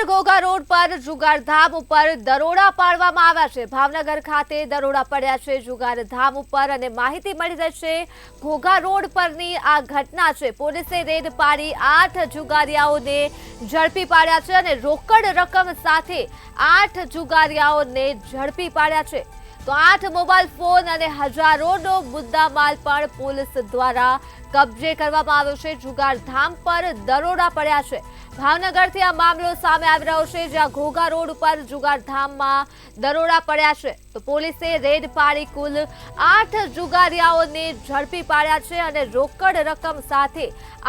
Bhavnagar Ghogha road પર જુગારધામ ઉપર દરોડા પાડવામાં આવ્યા છે। ભાવનગર ખાતે દરોડા પડ્યા છે જુગારધામ ઉપર અને માહિતી મળી રહી છે ઘોઘા રોડ પરની આ ઘટના છે। પોલીસે રેડ પાડી 8 જુગારિયાઓને ઝડપી પાડ્યા છે અને રોકડ રકમ સાથે 8 જુગારિયાઓને ઝડપી પાડ્યા છે। તો 8 મોબાઈલ ફોન અને હજારોનો મુદ્દામાલ પણ પોલીસ દ્વારા કબજે કરવામાં આવ્યો છે। જુગારધામ પર દરોડા પડ્યા છે। ભાવનગરથી આ મામલો સામે આવી રહ્યો છે જ્યાં ઘોઘા રોડ ઉપર જુગારધામમાં દરોડા પડ્યા છે। તો પોલીસે રેડ પાડી કુલ 8 જુગારિયાઓને ઝડપી પાડ્યા છે અને રોકડ રકમ સાથે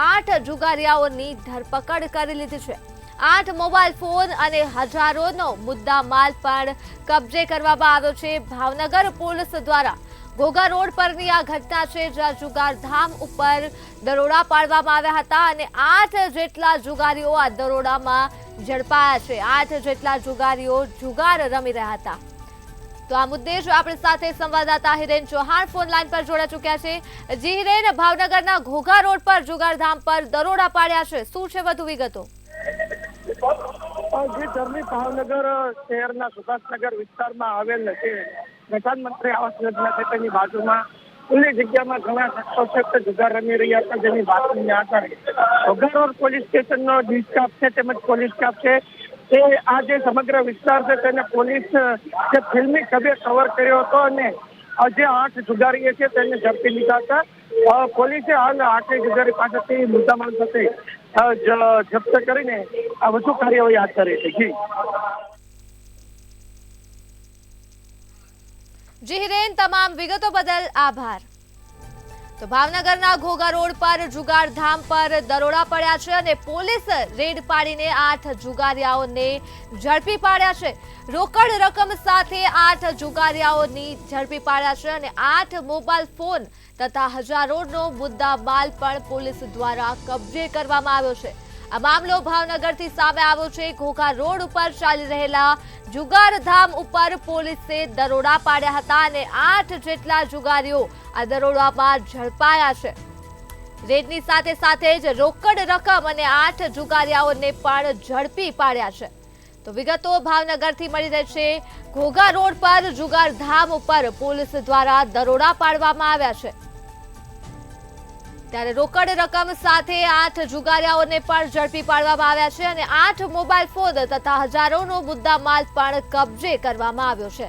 8 જુગારિયાઓની ધરપકડ કરી લીધી છે। 8 મોબાઈલ ફોન અને હજારોનો મુદ્દામાલ પણ કબજે કરવામાં આવ્યો છે। ભાવનગર પોલીસ દ્વારા ઘોઘા રોડ પરની આ ઘટના છે જ્યાં જુગારધામ ઉપર દરોડા પાડવામાં આવ્યા હતા અને 8 જેટલા જુગારીઓ આ દરોડામાં ઝડપાયા છે। 8 જેટલા જુગારીઓ જુગાર રમી રહ્યા હતા। તો આ મુદ્દે જ આપણી સાથે સંવાદદાતા હિરેન ચૌહાણ ફોન લાઈન પર જોડા ચૂક્યા છે। જી હિરેન, ભાવનગરના ઘોઘા રોડ પર જુગારધામ પર દરોડા પાડ્યા છે, શું છે વધુ વિગતો? ભાવનગર શહેરના સુભાષનગર વિસ્તારમાં આવેલ છે પ્રધાનમંત્રી આવાસ યોજના ક્ષેત્રની બાજુમાં ખુલ્લી જગ્યામાં ઘણા શખ્સો છે જુગાર રમી રહ્યા હતા, જેની બાતમીના આધારે ઘોઘા રોડ પોલીસ સ્ટેશનનો ડી સ્ટાફ છે તેમજ પોલીસ સ્ટાફ છે તે આ જે સમગ્ર વિસ્તાર છે તેને પોલીસ જે ફિલ્મી ઢબે કવર કર્યો હતો અને જે 8 જુગારીઓ છે તેને ઝડપી લીધા હતા। પોલીસે હાલ 8 જુગારી પાસેથી મુદ્દામાલ સાથે જપ્ત કરીને આ વધુ કાર્યવાહી હાથ ધરી છે। જી હિરેન, તમામ વિગતો બદલ આભાર। તો ભાવનગરના ઘોઘા રોડ પર જુગારધામ પર દરોડા પડ્યા છે અને પોલીસ રેડ પાડીને 8 જુગારિયાઓને ઝડપી પાડ્યા છે। રોકડ રકમ સાથે 8 જુગારિયાઓની ઝડપી પાડ્યા છે અને 8 મોબાઈલ ફોન તથા હજારોનો મુદ્દામાલ પણ પોલીસ દ્વારા કબજે કરવામાં આવ્યો છે। આ મામલો ભાવનગરથી સામે આવ્યો છે। ઘોઘા રોડ ઉપર ચાલી રહેલા જુગારધામ ઉપર પોલીસે દરોડા પાડ્યા હતા અને 8 જેટલા જુગારીઓ આ દરોડામાં ઝડપાયા છે। રેડની સાથે સાથે જ રોકડ રકમ અને 8 જુગારીઓને પણ ઝડપી પાડ્યા છે। તો વિગતો ભાવનગરથી મળી રહી છે। ઘોઘા રોડ પર જુગારધામ ઉપર પોલીસ દ્વારા દરોડા પાડવામાં આવ્યા છે ત્યારે રોકડ રકમ સાથે 8 જુગારીઓને પણ ઝડપી પાડવામાં આવ્યા છે અને 8 મોબાઈલ ફોન તથા હજારોનો મુદ્દામાલ પણ કબજે કરવામાં આવ્યો છે।